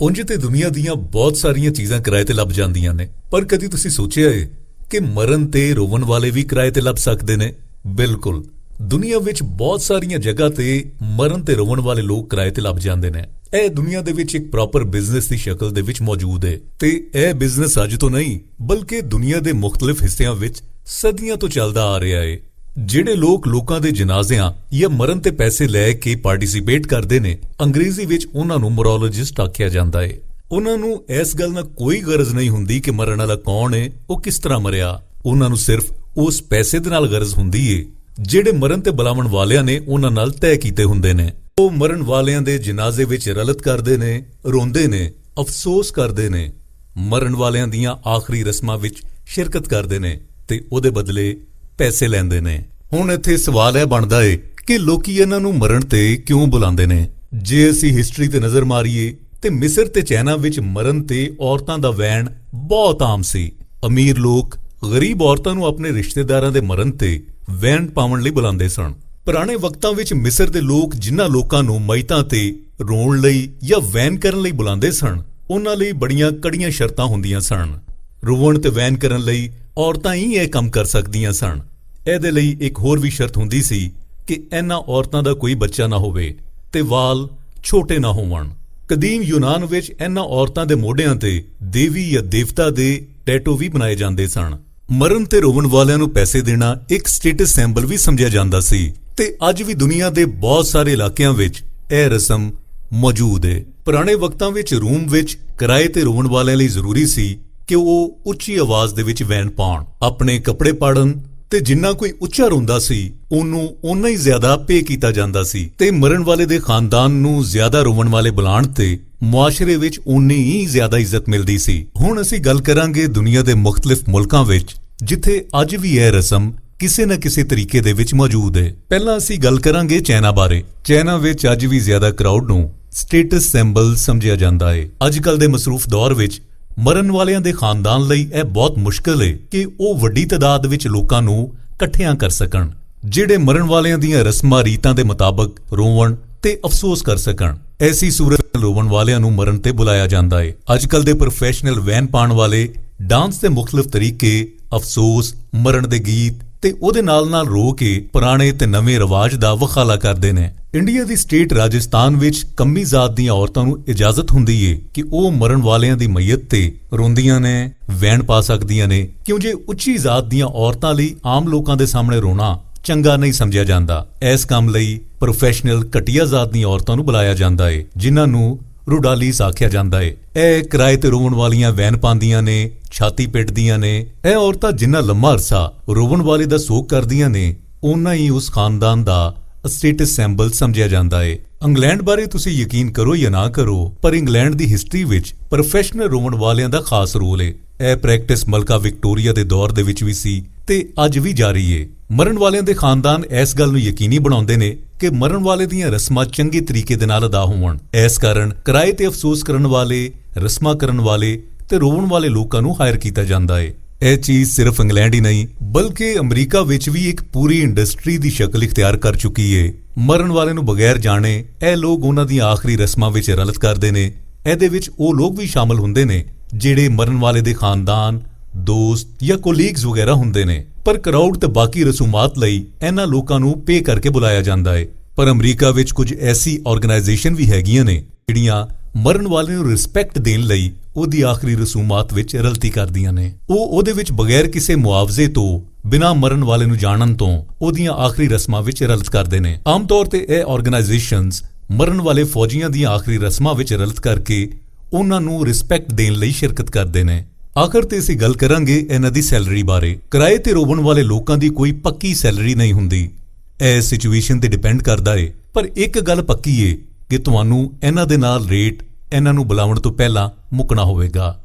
ਉਂਝ ਤੇ ਦੁਨੀਆ ਦੀਆਂ ਬਹੁਤ ਸਾਰੀਆਂ ਚੀਜ਼ਾਂ ਕਿਰਾਏ ਤੇ ਲੱਭ ਜਾਂਦੀਆਂ ਨੇ, ਪਰ ਕਦੀ ਤੁਸੀਂ ਸੋਚਿਆ ਏ ਕਿ ਮਰਨ ਤੇ ਰੋਵਣ ਵਾਲੇ ਵੀ ਕਿਰਾਏ ਤੇ ਲੱਭ ਸਕਦੇ ਨੇ? ਬਿਲਕੁਲ, ਦੁਨੀਆ ਵਿੱਚ ਬਹੁਤ ਸਾਰੀਆਂ ਜਗ੍ਹਾ ਤੇ ਮਰਨ ਤੇ ਰੋਵਣ ਵਾਲੇ ਲੋਕ ਕਿਰਾਏ ਤੇ ਲੱਭ ਜਾਂਦੇ ਨੇ। ਇਹ ਦੁਨੀਆ ਦੇ ਵਿੱਚ ਇੱਕ ਪ੍ਰੋਪਰ ਬਿਜ਼ਨਸ ਦੀ ਸ਼ਕਲ ਦੇ ਵਿੱਚ ਮੌਜੂਦ ਹੈ ਤੇ ਇਹ ਬਿਜ਼ਨਸ ਅੱਜ ਤੋਂ ਨਹੀਂ ਬਲਕਿ ਦੁਨੀਆ ਦੇ ਮੁxtਲਿਫ ਹਿੱਸਿਆਂ ਵਿੱਚ ਸਦੀਆਂ ਤੋਂ ਚੱਲਦਾ ਆ ਰਿਹਾ ਹੈ। ਜਿਹੜੇ ਲੋਕ ਲੋਕਾਂ ਦੇ ਜਨਾਜ਼ਿਆਂ ਜਾਂ ਮਰਨ ਤੇ ਪੈਸੇ ਲੈ ਕੇ ਪਾਰਟਿਸਿਪੇਟ ਕਰਦੇ ਨੇ, ਅੰਗਰੇਜ਼ੀ ਵਿੱਚ ਉਹਨਾਂ ਨੂੰ ਮੋਰੋਲੋਜਿਸਟ ਆਖਿਆ ਜਾਂਦਾ ਹੈ। ਉਹਨਾਂ ਨੂੰ ਇਸ ਗੱਲ ਨਾਲ ਕੋਈ ਗਰਜ਼ ਨਹੀਂ ਹੁੰਦੀ ਕਿ ਮਰਨ ਵਾਲਾ ਕੌਣ ਹੈ, ਉਹ ਕਿਸ ਤਰ੍ਹਾਂ ਮਰਿਆ। ਉਹਨਾਂ ਨੂੰ ਸਿਰਫ ਉਸ ਪੈਸੇ ਦੇ ਨਾਲ ਗਰਜ਼ ਹੁੰਦੀ ਹੈ ਜਿਹੜੇ ਮਰਨ ਤੇ ਬੁਲਾਉਣ ਵਾਲਿਆਂ ਨੇ ਉਹਨਾਂ ਨਾਲ ਤੈਅ ਕੀਤੇ ਹੁੰਦੇ ਨੇ। ਉਹ ਮਰਨ ਵਾਲਿਆਂ ਦੇ ਜਨਾਜ਼ੇ ਵਿੱਚ ਰਲਤ ਕਰਦੇ ਨੇ, ਰੋਂਦੇ ਨੇ, ਅਫਸੋਸ ਕਰਦੇ ਨੇ, ਮਰਨ ਵਾਲਿਆਂ ਦੀਆਂ ਆਖਰੀ ਰਸਮਾਂ ਵਿੱਚ ਸ਼ਿਰਕਤ ਕਰਦੇ ਨੇ ਤੇ ਉਹਦੇ ਬਦਲੇ ਪੈਸੇ ਲੈਂਦੇ ਨੇ। ਹੁਣ ਇੱਥੇ ਸਵਾਲ ਇਹ ਬਣਦਾ ਏ ਕਿ ਲੋਕੀ ਇਹਨਾਂ ਨੂੰ ਮਰਨ ਤੇ ਕਿਉਂ ਬੁਲਾਉਂਦੇ ਨੇ? ਜੇ ਅਸੀਂ ਹਿਸਟਰੀ ਤੇ ਨਜ਼ਰ ਮਾਰੀਏ ਤੇ ਮਿਸਰ ਤੇ ਚਾਈਨਾ ਵਿੱਚ ਮਰਨ ਤੇ ਔਰਤਾਂ ਦਾ ਵੈਣ ਬਹੁਤ ਆਮ ਸੀ। ਅਮੀਰ ਲੋਕ ਗਰੀਬ ਔਰਤਾਂ ਨੂੰ ਆਪਣੇ ਰਿਸ਼ਤੇਦਾਰਾਂ ਦੇ ਮਰਨ ਤੇ ਵੈਣ ਪਾਉਣ ਲਈ ਬੁਲਾਉਂਦੇ ਸਨ। ਪੁਰਾਣੇ ਵਕਤਾਂ ਵਿੱਚ ਮਿਸਰ ਦੇ ਲੋਕ ਜਿਨ੍ਹਾਂ ਲੋਕਾਂ ਨੂੰ ਮਈਤਾਂ ਤੇ ਰੋਣ ਲਈ ਜਾਂ ਵੈਨ ਕਰਨ ਲਈ ਬੁਲਾਉਂਦੇ ਸਨ, ਉਹਨਾਂ ਲਈ ਬੜੀਆਂ ਕੜੀਆਂ ਸ਼ਰਤਾਂ ਹੁੰਦੀਆਂ ਸਨ। ਰੋਵਣ ਤੇ ਵੈਨ ਕਰਨ ਲਈ ਔਰਤਾਂ ਹੀ ਇਹ ਕੰਮ ਕਰ ਸਕਦੀਆਂ ਸਨ। ਇਹਦੇ ਲਈ ਇੱਕ ਹੋਰ ਵੀ ਸ਼ਰਤ ਹੁੰਦੀ ਸੀ ਕਿ ਇਹਨਾਂ ਔਰਤਾਂ ਦਾ ਕੋਈ ਬੱਚਾ ਨਾ ਹੋਵੇ ਤੇ ਵਾਲ ਛੋਟੇ ਨਾ ਹੋਵਣ। ਕਦੀਮ ਯੂਨਾਨ ਵਿੱਚ ਇਹਨਾਂ ਔਰਤਾਂ ਦੇ ਮੋਢਿਆਂ ਤੇ ਦੇਵੀ ਜਾਂ ਦੇਵਤਾ ਦੇ ਟੈਟੂ ਵੀ ਬਣਾਏ ਜਾਂਦੇ ਸਨ। ਮਰਨ ਤੇ ਰੋਵਣ ਵਾਲਿਆਂ ਨੂੰ ਪੈਸੇ ਦੇਣਾ ਇੱਕ ਸਟੇਟਸ ਸਿੰਬਲ ਵੀ ਸਮਝਿਆ ਜਾਂਦਾ ਸੀ ਤੇ ਅੱਜ ਵੀ ਦੁਨੀਆ ਦੇ ਬਹੁਤ ਸਾਰੇ ਇਲਾਕਿਆਂ ਵਿੱਚ ਇਹ ਰਸਮ ਮੌਜੂਦ ਹੈ। ਪੁਰਾਣੇ ਵਕਤਾਂ ਵਿੱਚ ਰੂਮ ਵਿੱਚ ਕਿਰਾਏ ਤੇ ਰੋਵਣ ਵਾਲਿਆਂ ਲਈ ਜ਼ਰੂਰੀ ਸੀ ਕਿ ਉਹ ਉੱਚੀ ਆਵਾਜ਼ ਦੇ ਵਿੱਚ ਵੈਣ ਪਾਉਣ, ਆਪਣੇ ਕੱਪੜੇ ਪਾੜਨ ਤੇ ਜਿੰਨਾ ਕੋਈ ਉੱਚਾ ਰੋਂਦਾ ਸੀ ਉਹਨੂੰ ਓਨਾ ਹੀ ਜ਼ਿਆਦਾ ਪੇ ਕੀਤਾ ਜਾਂਦਾ ਸੀ ਤੇ ਮਰਨ ਵਾਲੇ ਦੇ ਖਾਨਦਾਨ ਨੂੰ ਜ਼ਿਆਦਾ ਰੋਵਣ ਵਾਲੇ ਬੁਲਾਉਣ ਤੇ ਮੁਆਸ਼ਰੇ ਵਿੱਚ ਉਨੀ ਹੀ ਜ਼ਿਆਦਾ ਇੱਜ਼ਤ ਮਿਲਦੀ ਸੀ। ਹੁਣ ਅਸੀਂ ਗੱਲ ਕਰਾਂਗੇ ਦੁਨੀਆ ਦੇ ਮੁxtਲਿਫ ਮੁਲਕਾਂ ਵਿੱਚ ਜਿੱਥੇ ਅੱਜ ਵੀ ਇਹ ਰਸਮ ਕਿਸੇ ਨਾ ਕਿਸੇ ਤਰੀਕੇ ਦੇ ਵਿੱਚ ਮੌਜੂਦ ਹੈ। ਪਹਿਲਾਂ ਅਸੀਂ ਗੱਲ ਕਰਾਂਗੇ ਚਾਈਨਾ ਬਾਰੇ। ਚਾਈਨਾ ਵਿੱਚ ਅੱਜ ਵੀ ਜ਼ਿਆਦਾ ਕਰਾਊਡ ਨੂੰ ਸਟੇਟਸ ਸਿੰਬਲ ਸਮਝਿਆ ਜਾਂਦਾ ਹੈ। ਅੱਜ ਕੱਲ ਦੇ ਮਸਰੂਫ ਦੌਰ ਵਿੱਚ ਮਰਨ ਵਾਲਿਆਂ ਦੇ ਖਾਨਦਾਨ ਲਈ ਇਹ ਬਹੁਤ ਮੁਸ਼ਕਲ ਹੈ ਕਿ ਉਹ ਵੱਡੀ ਤਾਦਾਦ ਵਿੱਚ ਲੋਕਾਂ ਨੂੰ ਇਕੱਠਿਆਂ ਕਰ ਸਕਣ ਜਿਹੜੇ ਮਰਨ ਵਾਲਿਆਂ ਦੀਆਂ ਰਸਮਾਂ ਰੀਤਾਂ ਦੇ ਮੁਤਾਬਕ ਰੋਵਣ ਤੇ ਅਫਸੋਸ ਕਰ ਸਕਣ। ਐਸੀ ਸੂਰਤ ਰੋਵਣ ਵਾਲਿਆਂ ਨੂੰ ਮਰਨ ਤੇ ਬੁਲਾਇਆ ਜਾਂਦਾ ਹੈ। ਅੱਜ ਕੱਲ ਦੇ ਪ੍ਰੋਫੈਸ਼ਨਲ ਵੈਨ ਪਾਉਣ ਵਾਲੇ ਡਾਂਸ ਦੇ ਮੁxtਲਿਫ ਤਰੀਕੇ, ਅਫਸੋਸ, ਮਰਨ ਦੇ ਗੀਤ ਤੇ ਉਹਦੇ ਨਾਲ ਰੋ ਕੇ ਪੁਰਾਣੇ ਤੇ ਨਵੇਂ ਰਿਵਾਜ ਦਾ ਵਖਾਲਾ ਕਰਦੇ ਨੇ। ਇੰਡੀਆ ਦੀ ਸਟੇਟ ਰਾਜਸਥਾਨ ਵਿੱਚ ਕੰਮੀ ਜ਼ਾਤ ਦੀਆਂ ਔਰਤਾਂ ਨੂੰ ਇਜਾਜ਼ਤ ਹੁੰਦੀ ਏ ਕਿ ਉਹ ਮਰਨ ਵਾਲਿਆਂ ਦੀ ਮਈਅਤ ਤੇ ਰੋਂਦੀਆਂ ਨੇ, ਵੈਣ ਪਾ ਸਕਦੀਆਂ ਨੇ, ਕਿਉਂ ਜੇ ਉੱਚੀ ਜ਼ਾਤ ਦੀਆਂ ਔਰਤਾਂ ਲਈ ਆਮ ਲੋਕਾਂ ਦੇ ਸਾਹਮਣੇ ਰੋਣਾ ਚੰਗਾ ਨਹੀਂ ਸਮਝਿਆ ਜਾਂਦਾ। ਇਸ ਕੰਮ ਲਈ ਪ੍ਰੋਫੈਸ਼ਨਲ ਘਟੀਆ ਜ਼ਾਤ ਦੀਆਂ ਔਰਤਾਂ ਨੂੰ ਬੁਲਾਇਆ ਜਾਂਦਾ ਏ ਜਿਨ੍ਹਾਂ ਨੂੰ ਰੁਡਾਲੀਸ ਆਖਿਆ ਜਾਂਦਾ ਏ। ਇਹ ਕਿਰਾਏ ਤੇ ਰੋਵਣ ਵਾਲੀਆਂ ਵੈਨ ਪਾਉਂਦੀਆਂ ਨੇ, ਛਾਤੀ ਪਿੱਟਦੀਆਂ ਨੇ। ਇਹ ਔਰਤਾਂ ਜਿੰਨਾ ਲੰਮਾ ਅਰਸਾ ਰੋਵਣ ਵਾਲੇ ਦਾ ਸੋਗ ਕਰਦੀਆਂ ਨੇ ਓਨਾ ਹੀ ਉਸ ਖਾਨਦਾਨ ਦਾ ਸਟੇਟਸ ਸਿੰਬਲ ਸਮਝਿਆ ਜਾਂਦਾ ਏ। ਇੰਗਲੈਂਡ ਬਾਰੇ ਤੁਸੀਂ ਯਕੀਨ ਕਰੋ ਜਾਂ ਨਾ ਕਰੋ, ਪਰ ਇੰਗਲੈਂਡ ਦੀ ਹਿਸਟਰੀ ਵਿੱਚ ਪ੍ਰੋਫੈਸ਼ਨਲ ਰੋਵਣ ਵਾਲਿਆਂ ਦਾ ਖਾਸ ਰੋਲ ਏ। ਇਹ ਪ੍ਰੈਕਟਿਸ ਮਲਕਾ ਵਿਕਟੋਰੀਆ ਦੇ ਦੌਰ ਦੇ ਵਿੱਚ ਵੀ ਸੀ ਤੇ ਅੱਜ ਵੀ ਜਾਰੀ ਏ। ਮਰਨ ਵਾਲਿਆਂ ਦੇ ਖਾਨਦਾਨ ਇਸ ਗੱਲ ਨੂੰ ਯਕੀਨੀ ਬਣਾਉਂਦੇ ਨੇ ਕਿ ਮਰਨ ਵਾਲੇ ਦੀਆਂ ਰਸਮਾਂ ਚੰਗੇ ਤਰੀਕੇ ਦੇ ਨਾਲ ਅਦਾ ਹੋਣ। ਇਸ ਕਾਰਨ ਕਿਰਾਏ ਤੇ ਅਫਸੋਸ ਕਰਨ ਵਾਲੇ, ਰਸਮਾਂ ਕਰਨ ਵਾਲੇ ਤੇ ਰੋਵਣ ਵਾਲੇ ਲੋਕਾਂ ਨੂੰ ਹਾਇਰ ਕੀਤਾ ਜਾਂਦਾ ਏ। ਇਹ ਚੀਜ਼ ਸਿਰਫ ਇੰਗਲੈਂਡ ਹੀ ਨਹੀਂ ਬਲਕਿ ਅਮਰੀਕਾ ਵਿੱਚ ਵੀ ਇੱਕ ਪੂਰੀ ਇੰਡਸਟਰੀ ਦੀ ਸ਼ਕਲ ਇਖਤਿਆਰ ਕਰ ਚੁੱਕੀ ਏ। ਮਰਨ ਵਾਲੇ ਨੂੰ ਬਗੈਰ ਜਾਣੇ ਇਹ ਲੋਕ ਉਹਨਾਂ ਦੀਆਂ ਆਖਰੀ ਰਸਮਾਂ ਵਿੱਚ ਰਲਤ ਕਰਦੇ ਨੇ। ਇਹਦੇ ਵਿੱਚ ਉਹ ਲੋਕ ਵੀ ਸ਼ਾਮਲ ਹੁੰਦੇ ਨੇ ਜਿਹੜੇ ਮਰਨ ਵਾਲੇ ਦੇ ਖਾਨਦਾਨ, ਦੋਸਤ ਜਾਂ ਕੋਲੀਗਸ ਵਗੈਰਾ ਹੁੰਦੇ ਨੇ। ਪਰ ਕਰਾਊਡ ਤੇ ਬਾਕੀ ਰਸੂਮਾਤ ਲਈ ਇਹਨਾਂ ਲੋਕਾਂ ਨੂੰ ਪੇ ਕਰਕੇ ਬੁਲਾਇਆ ਜਾਂਦਾ ਹੈ। ਪਰ ਅਮਰੀਕਾ ਵਿੱਚ ਕੁਝ ਐਸੀ ਆਰਗੇਨਾਈਜੇਸ਼ਨ ਵੀ ਹੈਗੀਆਂ ਨੇ ਜਿਹੜੀਆਂ ਮਰਨ ਵਾਲੇ ਨੂੰ ਰਿਸਪੈਕਟ ਦੇਣ ਲਈ ਉਹਦੀ ਆਖਰੀ ਰਸੂਮਾਤ ਵਿੱਚ ਰਲਤੀ ਕਰਦੀਆਂ ਨੇ। ਉਹ ਉਹਦੇ ਵਿੱਚ ਬਗੈਰ ਕਿਸੇ ਮੁਆਵਜ਼ੇ ਤੋਂ, ਬਿਨਾਂ ਮਰਨ ਵਾਲੇ ਨੂੰ ਜਾਣਨ ਤੋਂ ਉਹਦੀਆਂ ਆਖਰੀ ਰਸਮਾਂ ਵਿੱਚ ਰਲਤ ਕਰਦੇ ਨੇ। ਆਮ ਤੌਰ ਤੇ ਇਹ ਆਰਗੇਨਾਈਜੇਸ਼ਨਸ ਮਰਨ ਵਾਲੇ ਫੌਜੀਆਂ ਦੀਆਂ ਆਖਰੀ ਰਸਮਾਂ ਵਿੱਚ ਰਲਤ ਕਰਕੇ ਉਹਨਾਂ ਨੂੰ ਰਿਸਪੈਕਟ ਦੇਣ ਲਈ ਸ਼ਿਰਕਤ ਕਰਦੇ ਨੇ। ਆਖਰ ਤੇ ਅਸੀਂ ਗੱਲ ਕਰਾਂਗੇ ਇਹਨਾਂ ਦੀ ਸੈਲਰੀ ਬਾਰੇ। ਕਿਰਾਏ ਤੇ ਰੋਵਣ ਵਾਲੇ ਲੋਕਾਂ ਦੀ ਕੋਈ ਪੱਕੀ ਸੈਲਰੀ ਨਹੀਂ ਹੁੰਦੀ। ਇਹ ਸਿਚੁਏਸ਼ਨ ਤੇ ਡਿਪੈਂਡ ਕਰਦਾ ਏ। ਪਰ ਇੱਕ ਗੱਲ ਪੱਕੀ ਏ ਕਿ ਤੁਹਾਨੂੰ ਇਹਨਾਂ ਦੇ ਨਾਲ ਰੇਟ ਇਹਨਾਂ ਨੂੰ ਬੁਲਾਉਣ ਤੋਂ ਪਹਿਲਾਂ ਮੁੱਕਣਾ ਹੋਵੇਗਾ।